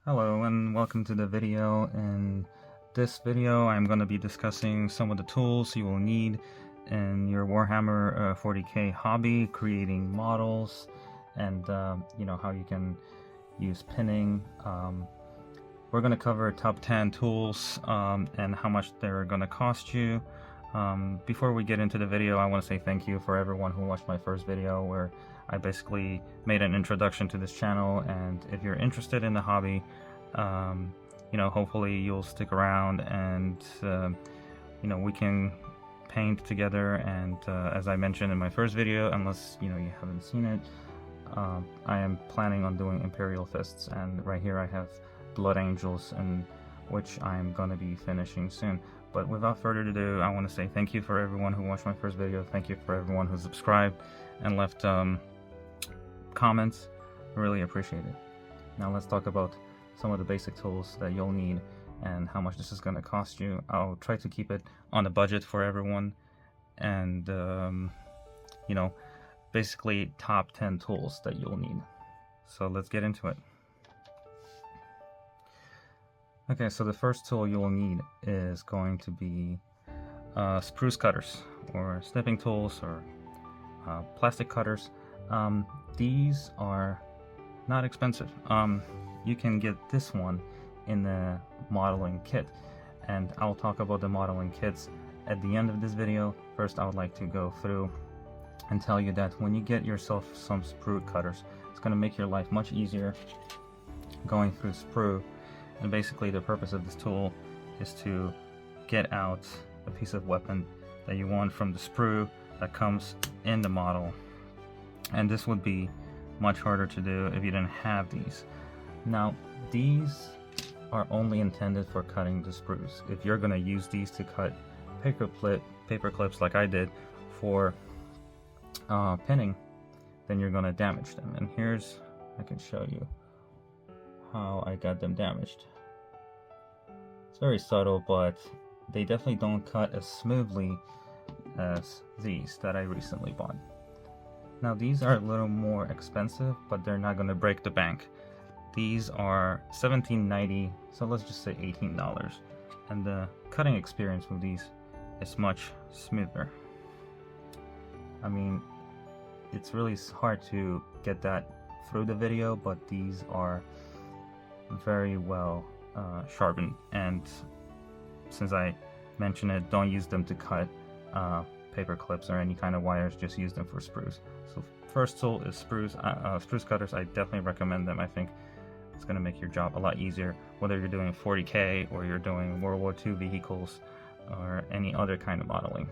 Hello and welcome to the video. In this video I'm going to be discussing some of the tools you will need in your Warhammer 40k hobby, creating models, and how you can use pinning. We're going to cover top 10 tools and how much they're going to cost you. Before we get into the video, I want to say thank you for everyone who watched my first video where I basically made an introduction to this channel, and if you're interested in the hobby, hopefully you'll stick around and we can paint together. And as I mentioned in my first video, unless you haven't seen it, I am planning on doing Imperial Fists, and right here I have Blood Angels, and which I'm gonna be finishing soon. But without further ado, I want to say thank you for everyone who watched my first video. Thank you for everyone who subscribed and left comments. I really appreciate it. Now let's talk about some of the basic tools that you'll need and how much this is going to cost you. I'll try to keep it on a budget for everyone, and basically top 10 tools that you'll need. So let's get into it. Okay, so the first tool you'll need is going to be spruce cutters, or snipping tools, or plastic cutters. These are not expensive. You can get this one in the modeling kit, and I'll talk about the modeling kits at the end of this video. First, I would like to go through and tell you that when you get yourself some sprue cutters, it's going to make your life much easier going through sprue. And basically the purpose of this tool is to get out a piece of weapon that you want from the sprue that comes in the model, and this would be much harder to do if you didn't have these. Now, these are only intended for cutting the sprues. If you're going to use these to cut paper clips like I did for pinning, then you're going to damage them. And I can show you how I got them damaged. It's very subtle, but they definitely don't cut as smoothly as these that I recently bought. Now, these are a little more expensive, but they're not going to break the bank. These are $17.90, so let's just say $18, and the cutting experience with these is much smoother. I mean, it's really hard to get that through the video, but these are very well sharpened, and since I mentioned it, don't use them to cut paper clips or any kind of wires, just use them for sprues. So first tool is spruce cutters. I definitely recommend them. I think it's going to make your job a lot easier, whether you're doing 40k or you're doing World War II vehicles or any other kind of modeling.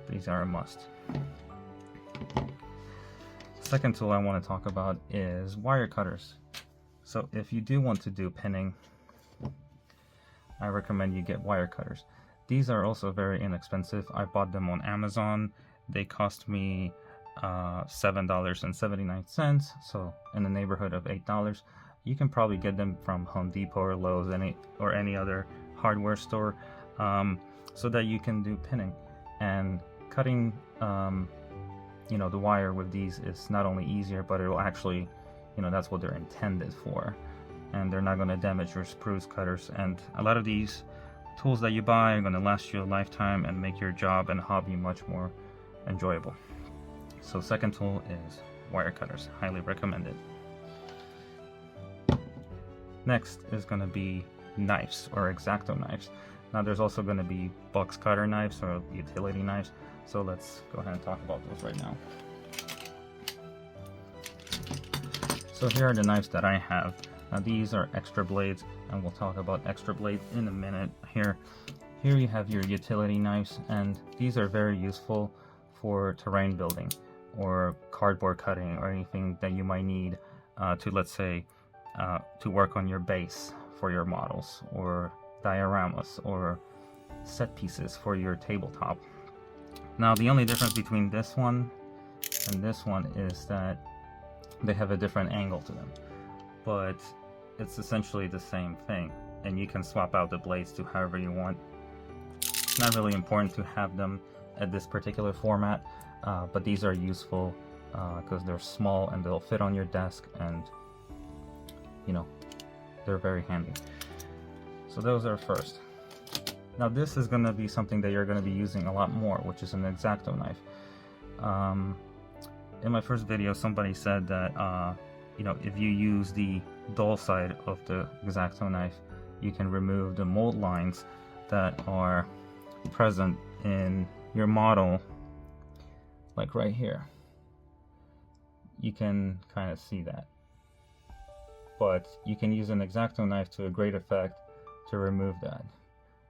These are a must. Second tool I want to talk about is wire cutters. So if you do want to do pinning, I recommend you get wire cutters. These are also very inexpensive. I bought them on Amazon. They cost me $7.79, so in the neighborhood of $8. You can probably get them from Home Depot or Lowe's, or any other hardware store, so that you can do pinning. And cutting the wire with these is not only easier, but it will actually, that's what they're intended for, and they're not going to damage your spruce cutters. And a lot of these tools that you buy are going to last you a lifetime and make your job and hobby much more enjoyable. So second tool is wire cutters. Highly recommended. Next is going to be knives, or X-Acto knives. Now there's also going to be box cutter knives, or utility knives. So let's go ahead and talk about those right now. So here are the knives that I have. Now these are extra blades, and we'll talk about extra blades in a minute. Here you have your utility knives, and these are very useful for terrain building or cardboard cutting, or anything that you might need to, let's say, to work on your base for your models, or dioramas, or set pieces for your tabletop. Now the only difference between this one and this one is that they have a different angle to them, but it's essentially the same thing, and you can swap out the blades to however you want. It's not really important to have them at this particular format, but these are useful because they're small and they'll fit on your desk, and they're very handy. So those are first. Now this is going to be something that you're going to be using a lot more, which is an X-Acto knife. In my first video, somebody said that if you use the dull side of the X-Acto knife, you can remove the mold lines that are present in your model, like right here. You can kind of see that, but you can use an X-Acto knife to a great effect to remove that.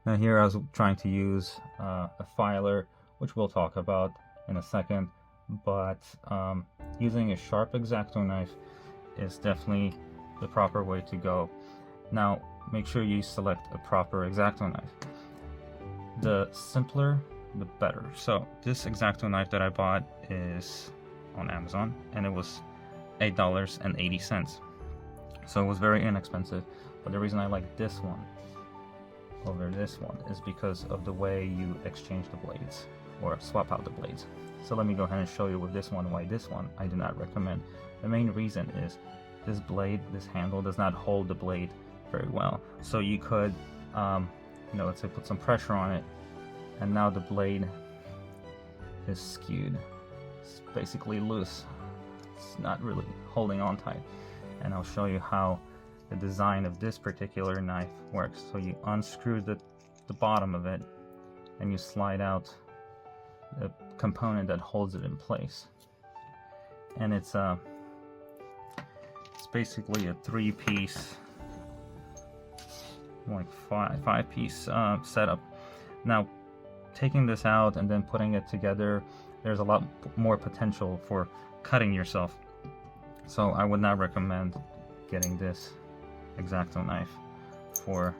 Now here I was trying to use a filer, which we'll talk about in a second, but using a sharp X-Acto knife is definitely the proper way to go. Now make sure you select a proper X-Acto knife. The simpler, the better. So this X-Acto knife that I bought is on Amazon, and it was $8.80. So it was very inexpensive, but the reason I like this one over this one is because of the way you exchange the blades or swap out the blades. So let me go ahead and show you with this one why this one I do not recommend. The main reason is this blade, this handle does not hold the blade very well. So you could let's say put some pressure on it, and now the blade is skewed. It's basically loose. It's not really holding on tight. And I'll show you how the design of this particular knife works. So you unscrew the bottom of it, and you slide out the component that holds it in place. And it's basically a 3-piece, like five-piece setup. Now taking this out and then putting it together, there's a lot more potential for cutting yourself. So I would not recommend getting this X-Acto knife for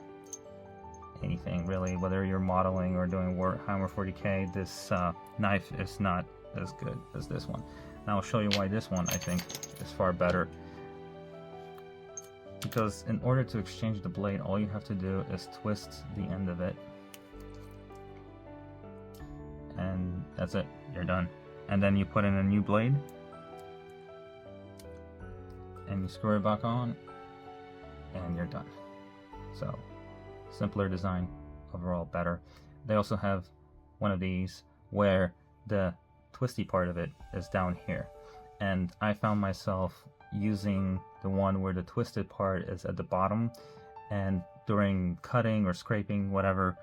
anything really, whether you're modeling or doing Warhammer 40k. This knife is not as good as this one. Now I'll show you why this one I think is far better. Because in order to exchange the blade, all you have to do is twist the end of it, and that's it, you're done. And then you put in a new blade, and you screw it back on, and you're done. So simpler design, overall better. They also have one of these where the twisty part of it is down here, and I found myself using the one where the twisted part is at the bottom, and during cutting or scraping, whatever,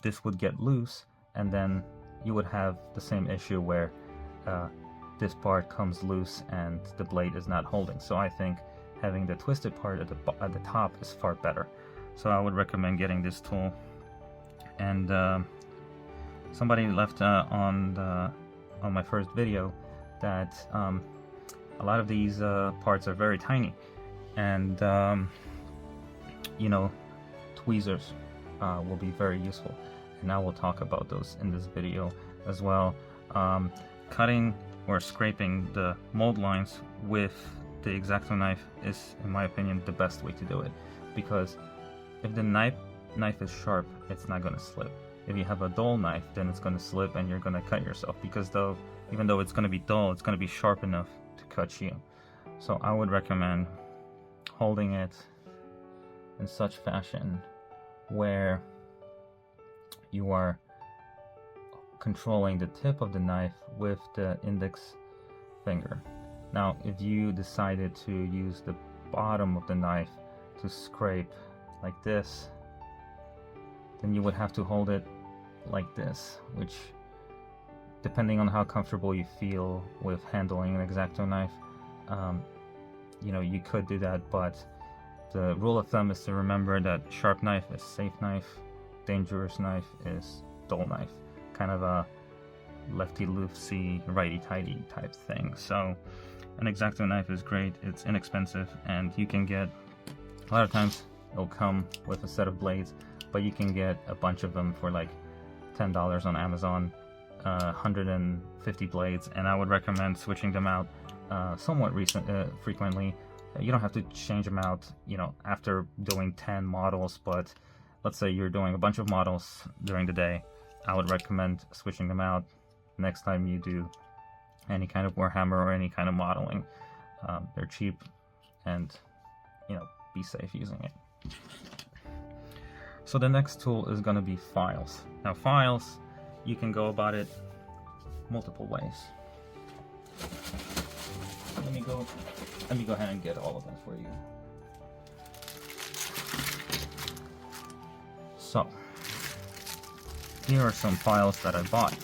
this would get loose, and then you would have the same issue where this part comes loose and the blade is not holding. So I think having the twisted part at the top is far better. So I would recommend getting this tool. And somebody left on my first video that a lot of these parts are very tiny, and tweezers will be very useful, and I will talk about those in this video as well. Cutting or scraping the mold lines with the X-Acto knife is, in my opinion, the best way to do it, because if the knife is sharp, it's not going to slip. If you have a dull knife, then it's going to slip and you're going to cut yourself, because even though it's going to be dull, it's going to be sharp enough to cut you. So I would recommend holding it in such fashion where you are controlling the tip of the knife with the index finger. Now if you decided to use the bottom of the knife to scrape like this, then you would have to hold it like this, which, depending on how comfortable you feel with handling an X-Acto knife, you could do that, but the rule of thumb is to remember that sharp knife is safe knife, dangerous knife is dull knife, kind of a lefty-loosey, righty-tighty type thing. So an X-Acto knife is great, it's inexpensive, and you can get, a lot of times it'll come with a set of blades, but you can get a bunch of them for like $10 on Amazon, 150 blades, and I would recommend switching them out somewhat frequently. You don't have to change them out, after doing 10 models, but let's say you're doing a bunch of models during the day. I would recommend switching them out next time you do any kind of Warhammer or any kind of modeling. They're cheap, and be safe using it. So the next tool is going to be PhiloS. Now PhiloS, you can go about it multiple ways. Let me go ahead and get all of them for you. So here are some PhiloS that I bought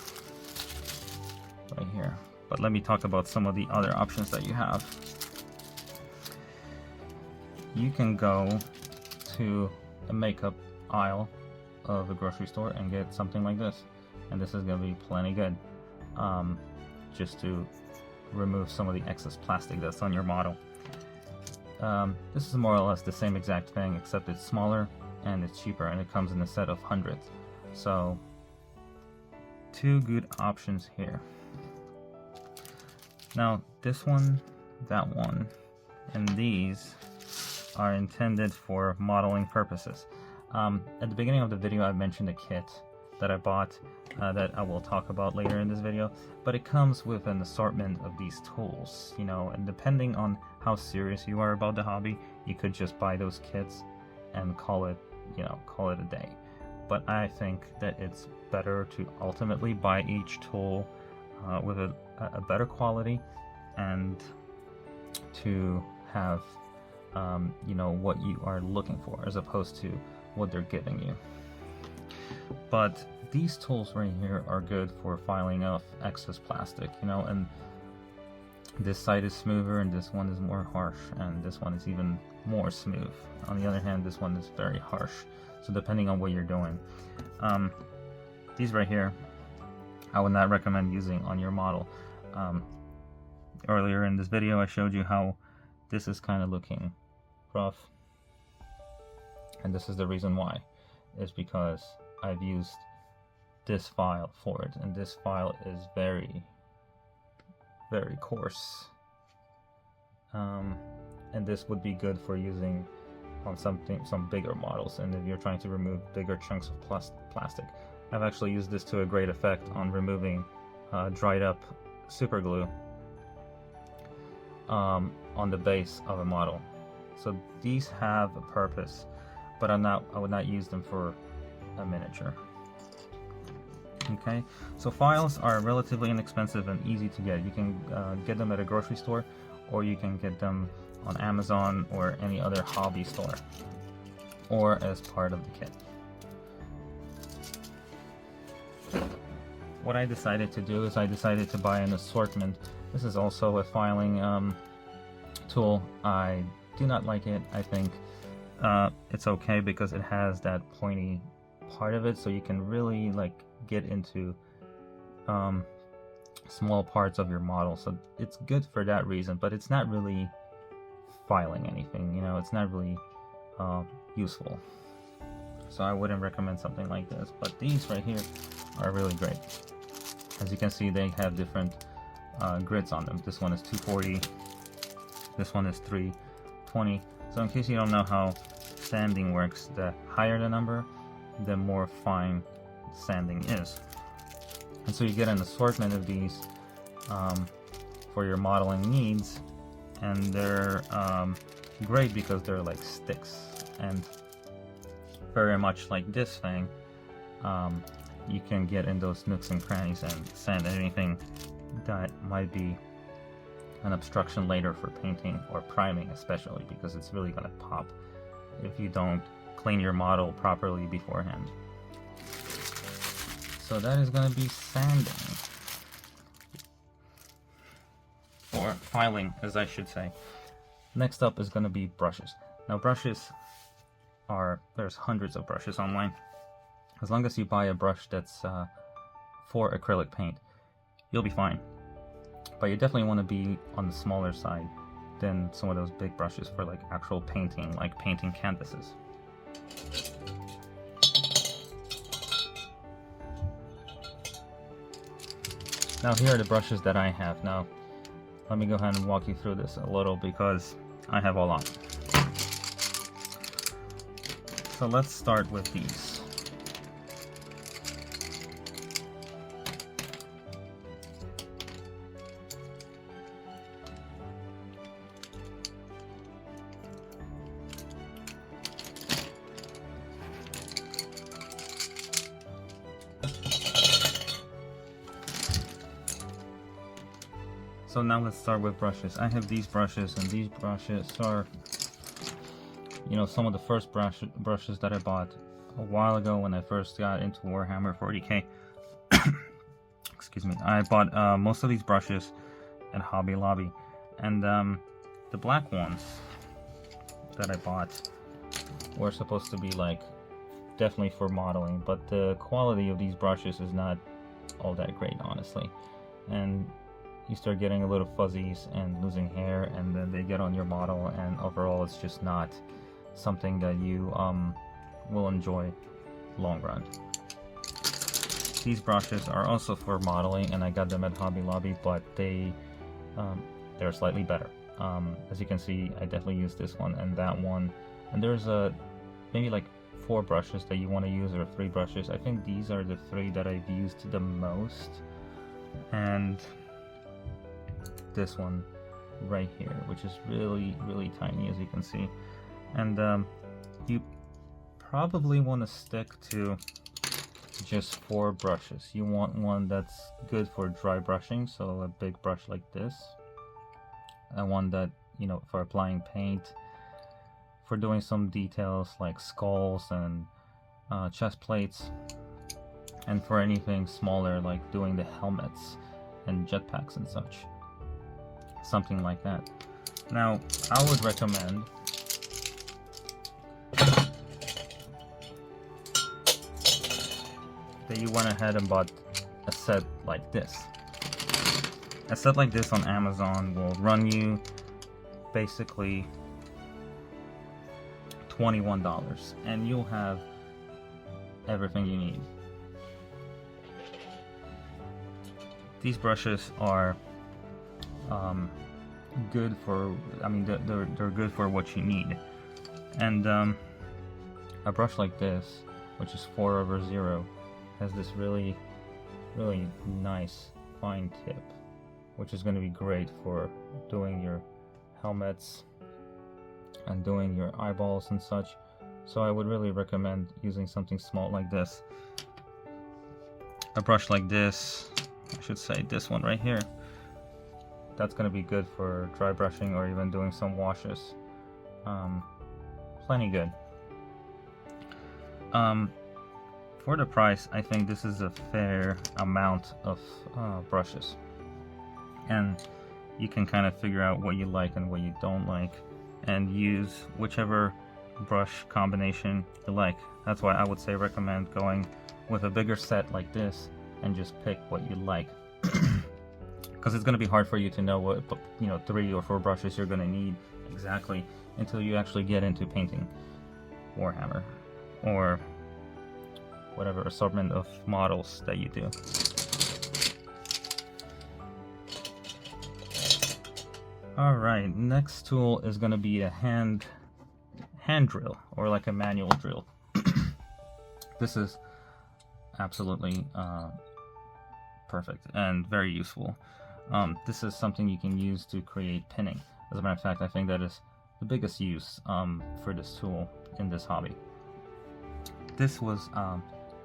right here. But let me talk about some of the other options that you have. You can go to a makeup aisle of a grocery store and get something like this, and this is going to be plenty good, just to remove some of the excess plastic that's on your model. This is more or less the same exact thing, except it's smaller and it's cheaper, and it comes in a set of hundreds. So two good options here. Now this one, that one, and these are intended for modeling purposes. At the beginning of the video I mentioned a kit that I bought that I will talk about later in this video, but it comes with an assortment of these tools, you know, and depending on how serious you are about the hobby, you could just buy those kits and call it a day. But I think that it's better to ultimately buy each tool with a better quality, and to have you know, what you are looking for as opposed to what they're giving you. But these tools right here are good for filing off excess plastic, you know, and this side is smoother and this one is more harsh, and this one is even more smooth. On the other hand, this one is very harsh, so depending on what you're doing. These right here I would not recommend using on your model. Earlier in this video I showed you how this is kind of looking rough, and this is the reason why, is because I've used this file for it, and this file is very, very coarse, and this would be good for using on some bigger models, and if you're trying to remove bigger chunks of plastic. I've actually used this to a great effect on removing dried up super glue on the base of a model. So these have a purpose, but I would not use them for a miniature. Okay, so PhiloS are relatively inexpensive and easy to get. You can get them at a grocery store, or you can get them on Amazon or any other hobby store, or as part of the kit. What I decided to do is I decided to buy an assortment. This is also a filing tool. I do not like it. I think it's okay because it has that pointy part of it, so you can really like get into small parts of your model. So it's good for that reason, but it's not really filing anything, you know, it's not really useful. So I wouldn't recommend something like this, but these right here are really great. As you can see, they have different grids on them. This one is 240, this one is 320. So in case you don't know how sanding works, the higher the number, the more fine sanding is. And so you get an assortment of these for your modeling needs, and they're great because they're like sticks, and very much like this thing, you can get in those nooks and crannies and sand anything that might be an obstruction later for painting or priming, especially because it's really going to pop if you don't clean your model properly beforehand. So that is going to be sanding, or filing, as I should say. Next up is going to be brushes. Now brushes there's hundreds of brushes online. As long as you buy a brush that's for acrylic paint, you'll be fine. But you definitely want to be on the smaller side than some of those big brushes for like actual painting, like painting canvases. Now here are the brushes that I have. Now let me go ahead and walk you through this a little because I have a lot. So let's start with these. so now let's start with brushes. I have these brushes, and these brushes are, you know, some of the first brushes that I bought a while ago when I first got into Warhammer 40k. Excuse me. I bought most of these brushes at Hobby Lobby, and the black ones that I bought were supposed to be like definitely for modeling, but the quality of these brushes is not all that great, honestly, and you start getting a little fuzzies and losing hair, and then they get on your model, and overall it's just not something that you will enjoy long run. These brushes are also for modeling, and I got them at Hobby Lobby, but they're slightly better. As you can see, I definitely use this one and that one, and there's maybe like 4 brushes that you want to use, or 3 brushes. I think these are the 3 that I've used the most, and this one right here, which is really tiny, as you can see. And you probably want to stick to just 4 brushes. You want one that's good for dry brushing, so a big brush like this, and one that, you know, for applying paint, for doing some details like skulls and chest plates, and for anything smaller like doing the helmets and jetpacks and such, something like that. Now I would recommend that you went ahead and bought a set like this. A set like this on Amazon will run you basically $21, and you'll have everything you need. These brushes are good for, I mean, they're good for what you need. And a brush like this, which is 4/0, has this really nice fine tip, which is going to be great for doing your helmets and doing your eyeballs and such. So I would really recommend using something small like this. A brush like this, I should say this one right here, that's going to be good for dry brushing or even doing some washes. Plenty good. For the price, I think this is a fair amount of brushes, and you can kind of figure out what you like and what you don't like, and use whichever brush combination you like. That's why I would say recommend going with a bigger set like this and just pick what you like, because it's going to be hard for you to know what, you know, 3 or 4 brushes you're going to need exactly until you actually get into painting Warhammer or whatever assortment of models that you do. Alright, next tool is going to be a hand drill, or like a manual drill. This is absolutely perfect and very useful. This is something you can use to create pinning. As a matter of fact, I think that is the biggest use for this tool in this hobby. This was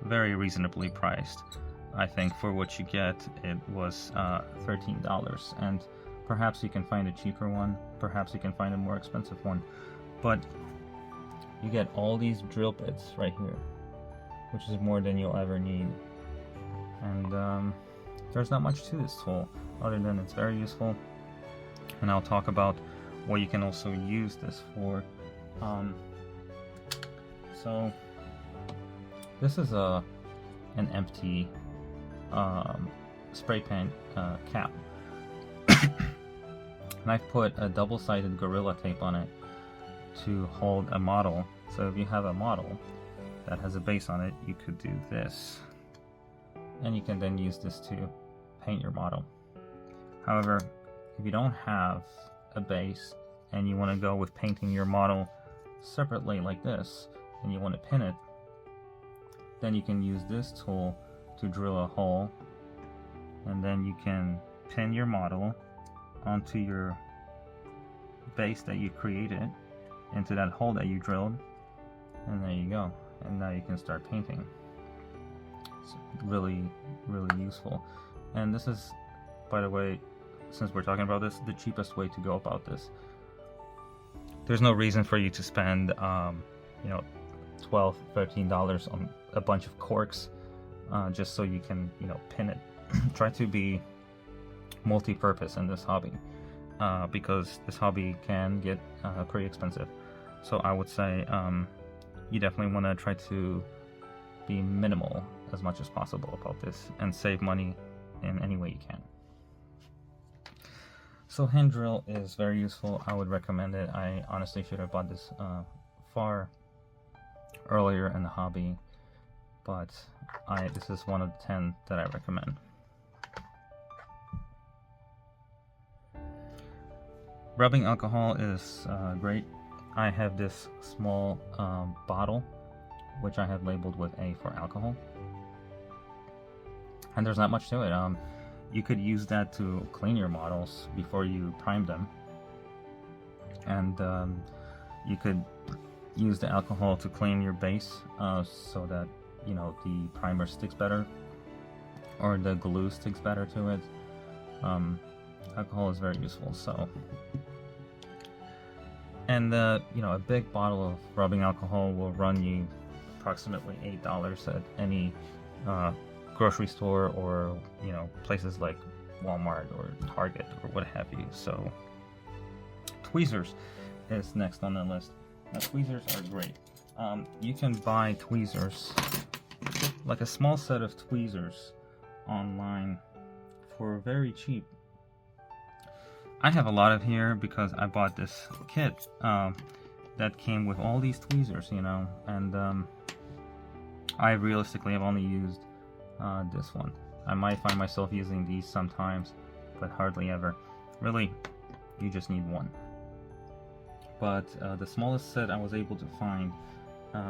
very reasonably priced. I think for what you get, it was $13, and perhaps you can find a cheaper one, perhaps you can find a more expensive one, but you get all these drill bits right here, which is more than you'll ever need. And there's not much to this tool other than it's very useful, and I'll talk about what you can also use this for. So this is an empty spray paint cap, and I've put a double-sided Gorilla Tape on it to hold a model. So if you have a model that has a base on it, you could do this, and you can then use this to paint your model. However, if you don't have a base and you want to go with painting your model separately like this, and you want to pin it, then you can use this tool to drill a hole, and then you can pin your model onto your base that you created into that hole that you drilled, and there you go, and now you can start painting. It's really useful. And this is, by the way, since we're talking about this, the cheapest way to go about this. There's no reason for you to spend, you know, $12, $13 on a bunch of corks just so you can, you know, pin it. Try to be multi-purpose in this hobby because this hobby can get pretty expensive. So I would say you definitely want to try to be minimal as much as possible about this and save money in any way you can. So hand drill is very useful. I would recommend it. I honestly should have bought this far earlier in the hobby, but this is one of the 10 that I recommend. Rubbing alcohol is great. I have this small bottle which I have labeled with A for alcohol, and there's not much to it. You could use that to clean your models before you prime them, and you could use the alcohol to clean your base so that, you know, the primer sticks better or the glue sticks better to it. Alcohol is very useful. So, and you know, a big bottle of rubbing alcohol will run you approximately $8 at any grocery store, or, you know, places like Walmart or Target or what have you. So tweezers is next on the list. Now, tweezers are great. You can buy tweezers, like a small set of tweezers, online for very cheap. I have a lot of here because I bought this kit that came with all these tweezers, you know, and I realistically have only used this one. I might find myself using these sometimes, but hardly ever. Really, you just need one. But the smallest set I was able to find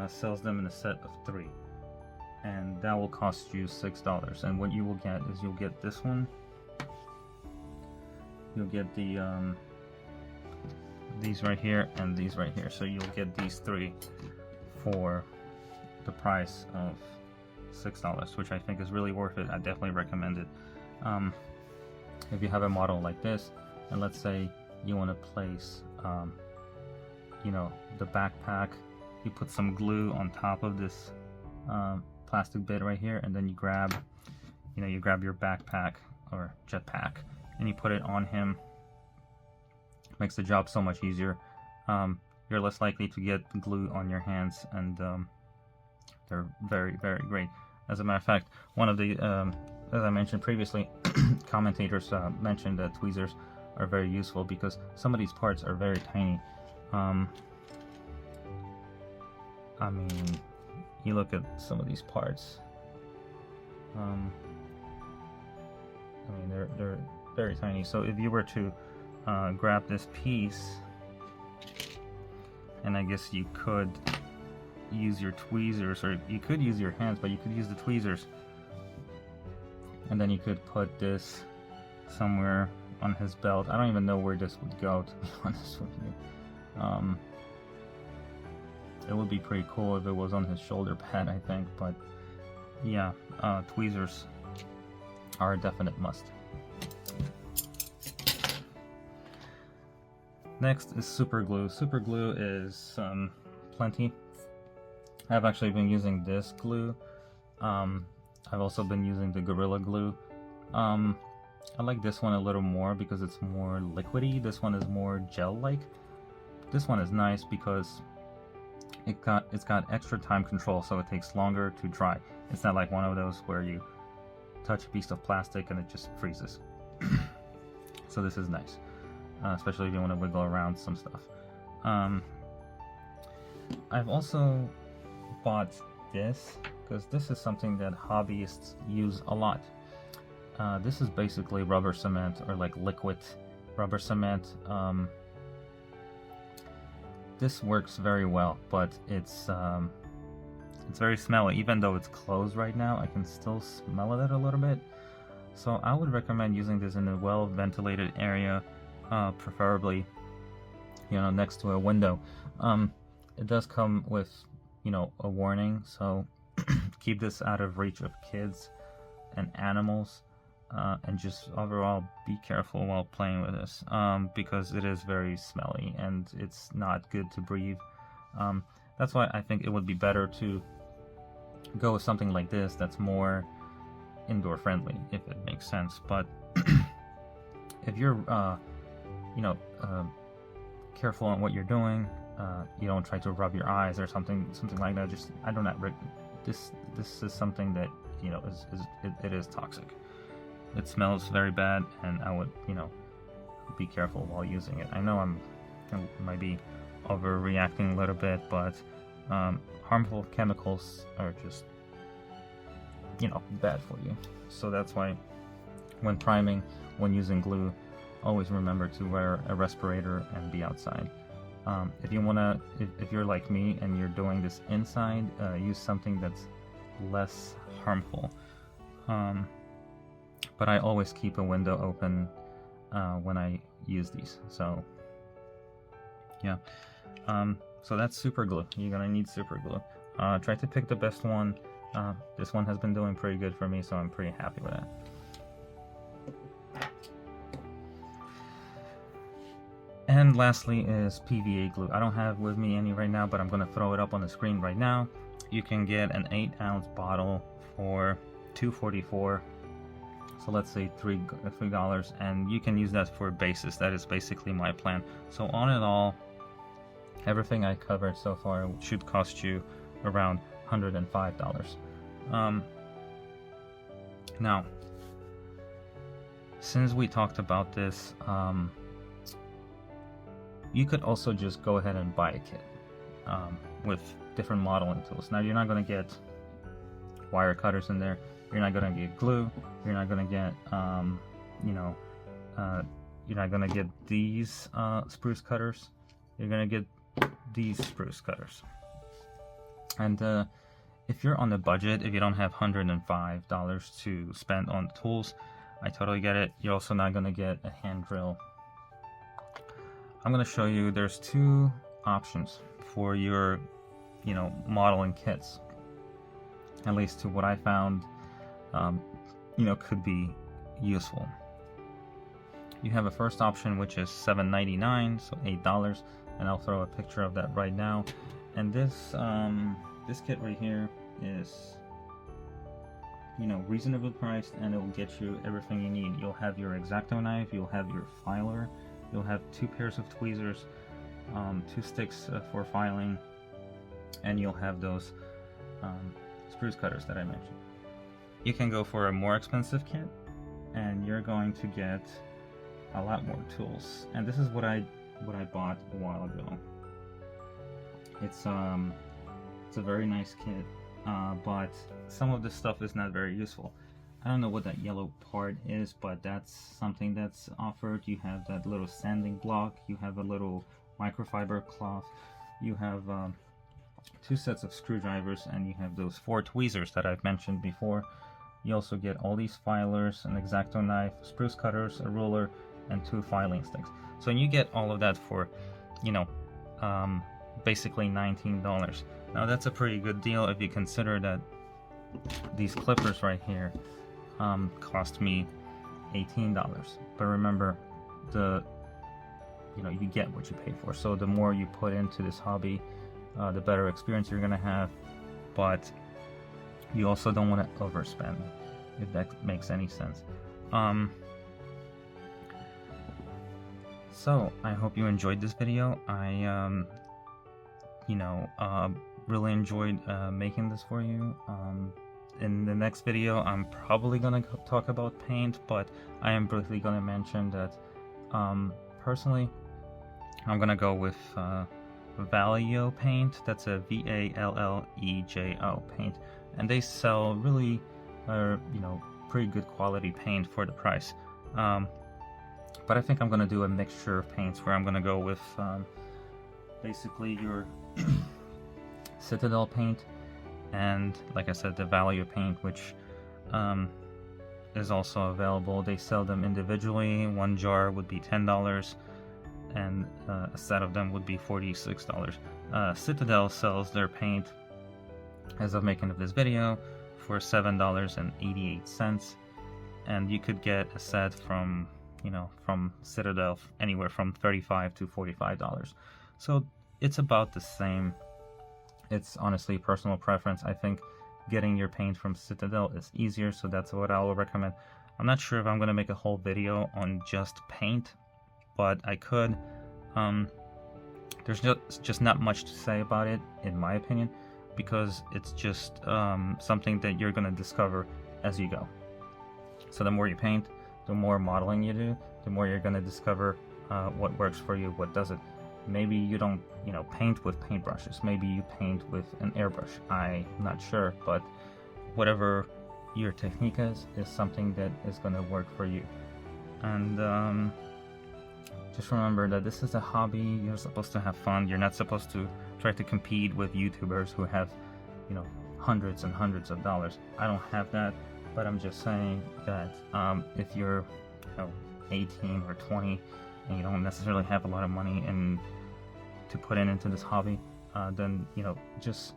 sells them in a set of 3, and that will cost you $6. And what you will get is you'll get this one, you'll get the these right here, and these right here. So you'll get these 3 for the price of $6, which I think is really worth it. I definitely recommend it. If you have a model like this, and let's say you want to place you know, the backpack, you put some glue on top of this plastic bit right here, and then you grab, you know, you grab your backpack or jetpack and you put it on him. Makes the job so much easier. You're less likely to get glue on your hands, and they're very, very great. As a matter of fact, one of the, as I mentioned previously, commentators mentioned that tweezers are very useful because some of these parts are very tiny. I mean, you look at some of these parts. I mean, they're very tiny. So if you were to grab this piece, and I guess you could use your tweezers, or you could use your hands, but you could use the tweezers, and then you could put this somewhere on his belt. I don't even know where this would go, to be honest with you. It would be pretty cool if it was on his shoulder pad, I think, but yeah, tweezers are a definite must. Next is super glue. Super glue is plenty. I've actually been using this glue. I've also been using the Gorilla Glue. I like this one a little more because it's more liquidy. This one is more gel-like. This one is nice because it's got extra time control, so it takes longer to dry. It's not like one of those where you touch a piece of plastic and it just freezes. So this is nice, especially if you want to wiggle around some stuff. I've also bought this because this is something that hobbyists use a lot. This is basically rubber cement, or like liquid rubber cement. This works very well, but it's very smelly. Even though it's closed right now, I can still smell it a little bit. So I would recommend using this in a well-ventilated area, preferably, you know, next to a window. It does come with, you know, a warning, so keep this out of reach of kids and animals. and just overall be careful while playing with this, because it is very smelly and it's not good to breathe. That's why I think it would be better to go with something like this that's more indoor friendly, if it makes sense. But if you're careful on what you're doing, you don't try to rub your eyes or something like that. Just, I do not. This is something that it is toxic. It smells very bad, and I would be careful while using it. I know I might be overreacting a little bit, but harmful chemicals are just bad for you. So that's why when priming, when using glue, always remember to wear a respirator and be outside. If you wanna, if you're like me and you're doing this inside, use something that's less harmful. But I always keep a window open when I use these. So yeah, so that's super glue. You're gonna need super glue. Try to pick the best one. This one has been doing pretty good for me, so I'm pretty happy with it. And lastly is PVA glue. I don't have with me any right now, but I'm gonna throw it up on the screen right now. You can get an 8-ounce bottle for $2.44. So let's say $3, and you can use that for bases. That is basically my plan. So all in all, everything I covered so far should cost you around $105. Now, since we talked about this, you could also just go ahead and buy a kit with different modeling tools. Now, you're not going to get wire cutters in there. You're not going to get glue. You're not going to get, you're not going to get these spruce cutters. You're going to get these spruce cutters. And if you're on a budget, if you don't have $105 to spend on tools, I totally get it. You're also not going to get a hand drill. I'm going to show you, there's two options for your, modeling kits. At least to what I found, could be useful. You have a first option, which is $7.99, so $8, and I'll throw a picture of that right now. And this this kit right here is reasonably priced, and it will get you everything you need. You'll have your X-Acto knife, you'll have your filer, you'll have 2 pairs of tweezers, 2 sticks for filing, and you'll have those spruce cutters that I mentioned. You can go for a more expensive kit, and you're going to get a lot more tools. And this is what I bought a while ago. It's a very nice kit, but some of this stuff is not very useful. I don't know what that yellow part is, but that's something that's offered. You have that little sanding block, you have a little microfiber cloth, you have 2 sets of screwdrivers, and you have those 4 tweezers that I've mentioned before. You also get all these filers, an X-Acto knife, spruce cutters, a ruler, and 2 filing sticks. So you get all of that for, basically $19. Now that's a pretty good deal if you consider that these clippers right here cost me $18. But remember, you get what you pay for. So the more you put into this hobby, the better experience you're gonna have. But you also don't want to overspend, if that makes any sense. So I hope you enjoyed this video. I really enjoyed making this for you. In the next video, I'm probably gonna talk about paint, but I am briefly gonna mention that personally, I'm gonna go with Vallejo paint. That's a VALLEJO paint, and they sell really pretty good quality paint for the price. But I think I'm gonna do a mixture of paints where I'm gonna go with basically your Citadel paint, and like I said, the Vallejo paint, which is also available. They sell them individually. One jar would be $10, and a set of them would be $46. Citadel sells their paint, as of making of this video, for $7.88. and you could get a set from, from Citadel anywhere from $35 to $45. So it's about the same. It's honestly personal preference. I think getting your paint from Citadel is easier, so that's what I will recommend. I'm not sure if I'm going to make a whole video on just paint, but I could. There's just not much to say about it, in my opinion, because it's just something that you're going to discover as you go. So the more you paint, the more modeling you do, the more you're going to discover what works for you, what doesn't. Maybe you don't, paint with paintbrushes. Maybe you paint with an airbrush. I'm not sure, but whatever your technique is something that is going to work for you. And just remember that this is a hobby. You're supposed to have fun. You're not supposed to try to compete with YouTubers who have, hundreds and hundreds of dollars. I don't have that, but I'm just saying that if you're, 18 or 20 and you don't necessarily have a lot of money to put into this hobby, then, just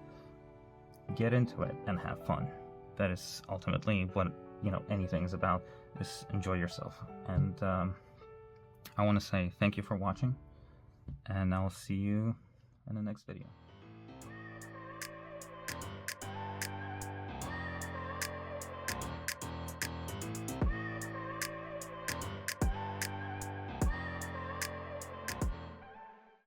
get into it and have fun. That is ultimately what, anything is about. Just enjoy yourself. And I want to say thank you for watching, and I'll see you in the next video.